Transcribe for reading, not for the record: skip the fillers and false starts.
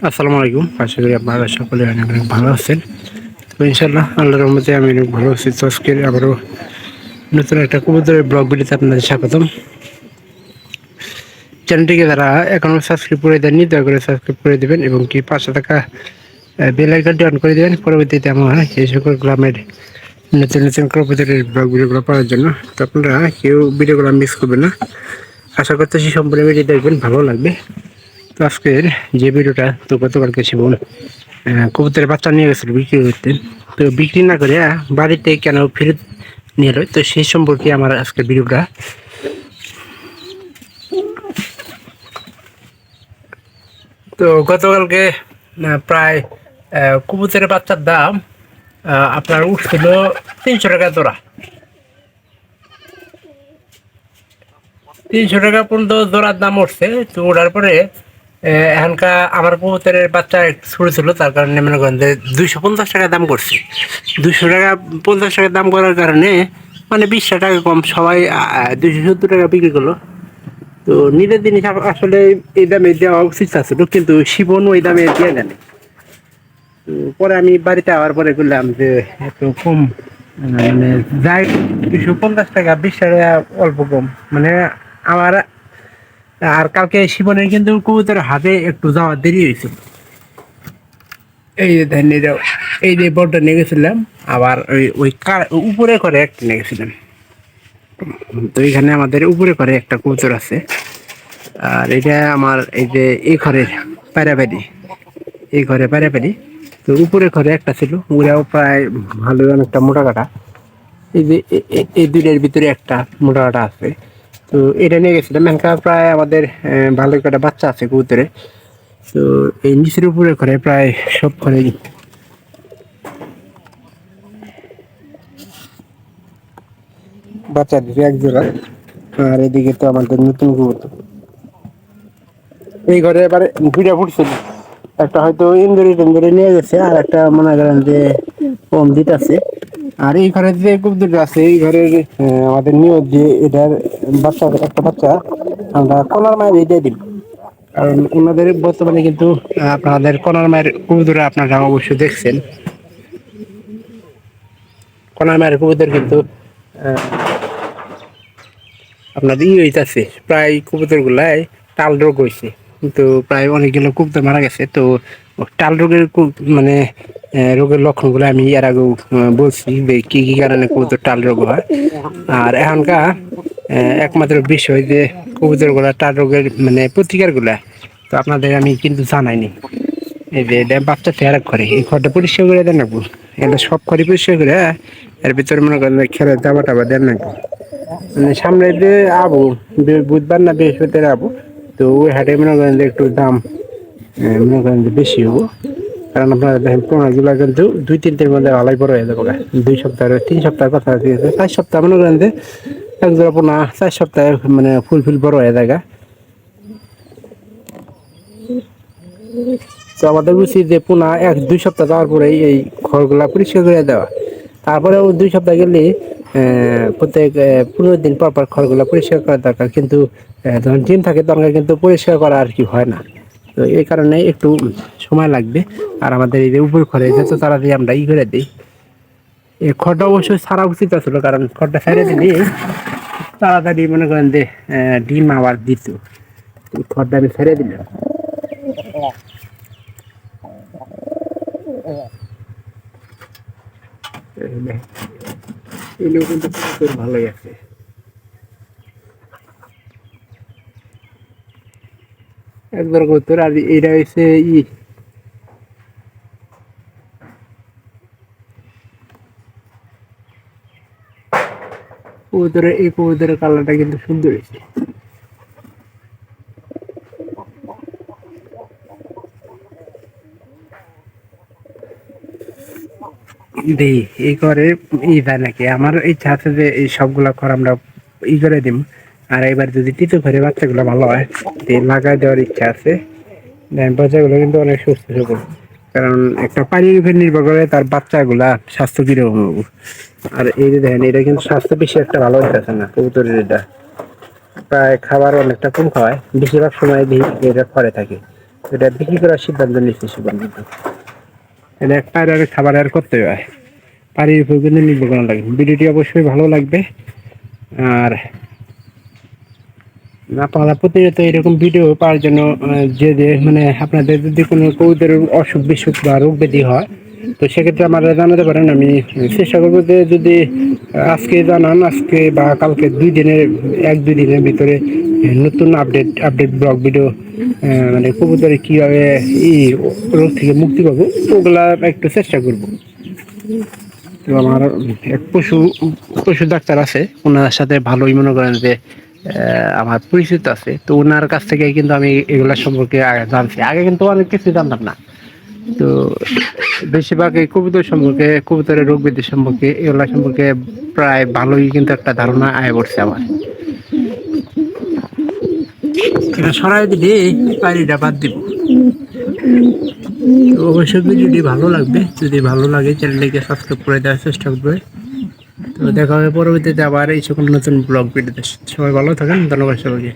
আসসালামু আলাইকুম। আশা করি আপনারা সকলে অনেক অনেক ভালো আছেন। তো ইনশাআল্লাহ আল্লাহর রহমতে আমি অনেক ভালো আছি। তো আজকে আবারও নতুন একটা কবুতরের ব্লগ ভিডিওতে আপনাদের স্বাগতম। চ্যানেলটিকে যারা এখনও সাবস্ক্রাইব করে দেননি দয়া করে সাবস্ক্রাইব করে দেবেন এবং কি পাশে থাকা বেল আইকনটি অন করে দেবেন পরবর্তীতে আমার এই সকল গ্রামের নতুন নতুন কবুতরের ব্লগ ভিডিওগুলো পাওয়ার জন্য। তো আপনারা কেউ ভিডিওগুলো মিস করবেন না। আশা করতেছি সম্পূর্ণ ভিডিও দেখবেন, ভালো লাগবে। তো আজকের যে ভিডিওটা, তো গতকালকে শিবন কবুতরের বাচ্চা নিয়ে গেছিল বিক্রি করতে, তো বিক্রি না করে বাড়িতে কেন ফেরত নিয়ে এলো, তো সেই সম্পর্কে আমার আজকের ভিডিওটা। তো গতকালকে প্রায় কবুতরের বাচ্চার দাম আপনার উঠছিল 300 টাকা জোড়া। 300 টাকা পর্যন্ত জোড়ার দাম উঠছে। তো ওঠার পরে এখানকার আমার কবুতরের বাচ্চা একটু ছোটো ছিল, তার কারণে মনে করেন যে 250 টাকা দাম করছে। 250 টাকা দাম করার কারণে মানে 20 টাকা কম, সবাই 270 টাকা বিক্রি করলো। তো নিজের জিনিস আসলে এই দামে দেওয়া উচিত ছিল, কিন্তু শিবন ওই দামে দিয়ে দেন। পরে আমি বাড়িতে আওয়ার পরে বললাম যে এত কম, মানে যাই 250 টাকা, 20 টাকা অল্প কম মানে আমার। আর কালকে শিবনের কিন্তু কবুতরের হাতে একটু যাওয়ার দেরি হয়েছিল। এই যে ধান এই যে বড়টা নিয়ে গেছিলাম, আবার ওই ওই উপরে করে একটা নিয়ে গেছিলাম। তো এখানে আমাদের উপরে করে একটা কবুতর আছে, আর এটা আমার এই যে এই ঘরের পায়রাবাড়ি, এই ঘরে পায়রাবাড়ি। তো উপরে ঘরে একটা ছিল, ওরাও প্রায় ভালো অনেকটা মোটা কাটা। এই যে এই দুইটার ভিতরে একটা মোটা কাটা আছে। তো এটা নিয়ে গেছিলাম। এখানকার প্রায় আমাদের ভালো কটা বাচ্চা আছে কবুতরে। তো এই নিচের উপরে ঘরে প্রায় সব ঘরেই বাচ্চা দিছে এক জোড়া। আর এদিকে তো আমাদের নতুন কবুতর এই ঘরে এবারে দুইটা ফুটছিল। একটা হয়তো ইন্দুরি নিয়ে গেছে, আর একটা মনে করেন যে কম দিতে আছে। আর এই ঘরের যে কবুতরটা আছে, এই ঘরের আমাদের নিয়ত যে এটার বাচ্চা, একটা বাচ্চা আমরা কলার মায়ের দিয়ে দিই। কারণ ওনাদের বর্তমানে কিন্তু আপনাদের কলার মায়ের কবুতর আপনারা অবশ্যই দেখছেন। কলার মায়ের কবুতর কিন্তু আপনার হইতেছে প্রায় কবুতর গুলাই টাল রোগ হয়েছে, কিন্তু প্রায় অনেকগুলো কবুতর মারা গেছে। তো টাল রোগের মানে রোগের লক্ষণগুলো আমি এর আগেও বলছি যে কি কি কারণে কবুতর টাল রোগ হয়। আর এখনকার একমাত্র বিষয় যে কবুতর গুলা টাল রোগের মানে প্রতিকার গুলা, তো আপনাদের আমি কিন্তু জানাইনি। এই যে এটা বাচ্চা তৈরি করে, এই ঘরটা পরিষ্কার করে দেন রাখবো। এটা সব ঘরে পরিষ্কার করে এর ভিতরে মনে করেন খেলের দাবা টাবা দেন রাখবো। মানে সামনে যে আবু বুধবার না বৃহস্পতিবার আবু, তো ওই হাটে মনে করেন যে একটু দাম মনে করেন যে বেশি হবো। কারণ আপনারা দেখেন পোনাগুলা কিন্তু 2-3 দিনের মধ্যে ভালোই বড় হয়ে যাবো। 2 সপ্তাহ 3 সপ্তাহের কথা দিয়েছে, 4 সপ্তাহ মনে করেন যে এক জোড়া পোনা 4 সপ্তাহে মানে ফুল বড় হয়ে যায়। তো আমাদের উচিত যে পোনা 1-2 সপ্তাহ যাওয়ার পরে এই ঘরগুলা পরিষ্কার করে দেওয়া। তারপরেও 2 সপ্তাহ গেলে প্রত্যেক 15 দিন পর পর ঘরগুলা পরিষ্কার করা দরকার। কিন্তু যখন ডিম থাকে তখন কিন্তু পরিষ্কার করা আর কি হয় না। তো এই কারণে একটু সময় লাগবে। আর আমাদের এই যে উপর ঘরে যত তাড়াতাড়ি আমরা করে দিই, এই খড়টা অবশ্যই ছাড়া উচিত ছিল, কারণ খড়টা ছেড়ে দিলে তাড়াতাড়ি মনে করেন যে ডিম আবার দিত। খড়টা আমি ছেড়ে দিলাম। এগুলো কিন্তু ভালোই আছে। একবার কবুতর, আর এটা হচ্ছে কবুতরের, এই কবুতরের কালারটা কিন্তু সুন্দর হয়েছে। দেই এই করে দেয় নাকি, আমার ইচ্ছা আছে যে এই সবগুলা ঘর আমরা করে দিব। আর এবার যদি তিতো ঘরে বাচ্চাগুলো ভালো হয় লাগাই দেওয়ার ইচ্ছা আছে। বাচ্চাগুলো কিন্তু অনেক সুস্থ সবল, কারণ একটা পানির উপর নির্ভর করে তার বাচ্চাগুলা স্বাস্থ্য কিরকম হবো। আর এই যে দেখেন, এটা কিন্তু স্বাস্থ্য বেশি একটা ভালো হইতেছে না কবুতরের। এটা প্রায় খাবার অনেকটা কম খাওয়ায়, বেশিরভাগ সময় এটা ঘরে থাকে। এটা বিক্রি করার সিদ্ধান্ত নিচ্ছে সুপার কিন্তু এটা এক পায়রার খাবার আর করতে হয় পানির উপর কিন্তু নির্ভর করা লাগে। ভিডিওটি অবশ্যই ভালো লাগবে। আর আপনারা প্রতিনিয়ত এরকম ভিডিও পাওয়ার জন্য যে মানে আপনাদের যদি কোনো কবুতরের অসুখ বিসুখ বা রোগ ব্যাধি হয় তো সেক্ষেত্রে আমাদের জানাতে পারেন। আমি চেষ্টা করবো যে যদি আজকে জানান, আজকে বা কালকে 1-2 দিনের ভিতরে নতুন আপডেট ব্লগ ভিডিও মানে কবুতরে কীভাবে এই রোগ থেকে মুক্তি পাবো ওগুলা একটু চেষ্টা করবো। তো আমার এক পশু ডাক্তার আছে, ওনার সাথে ভালোই মনে করেন যে আমার পরিচিত আছে। তো ওনার কাছ থেকে কিন্তু আমি এগুলা সম্পর্কে জানছি। আগে কিন্তু অনেক কিছু জানতাম না। তো বেশিরভাগ এই কবুতরের রোগ ব্যাধি সম্পর্কে এগুলা সম্পর্কে প্রায় ভালোই কিন্তু একটা ধারণা আয় করছে আমার। এটা সরাই দিলে পানিটা বাদ দিব। তো অবশ্যই ভিডিওটি ভালো লাগবে, যদি ভালো লাগে চ্যানেলটিকে সাবস্ক্রাইব করে দেওয়ার চেষ্টা করবে। তো দেখা হবে পরবর্তীতে আবার এই সকল নতুন ব্লগ ভিডিওতে। সবাই ভালো থাকেন, ধন্যবাদ সবাইকে।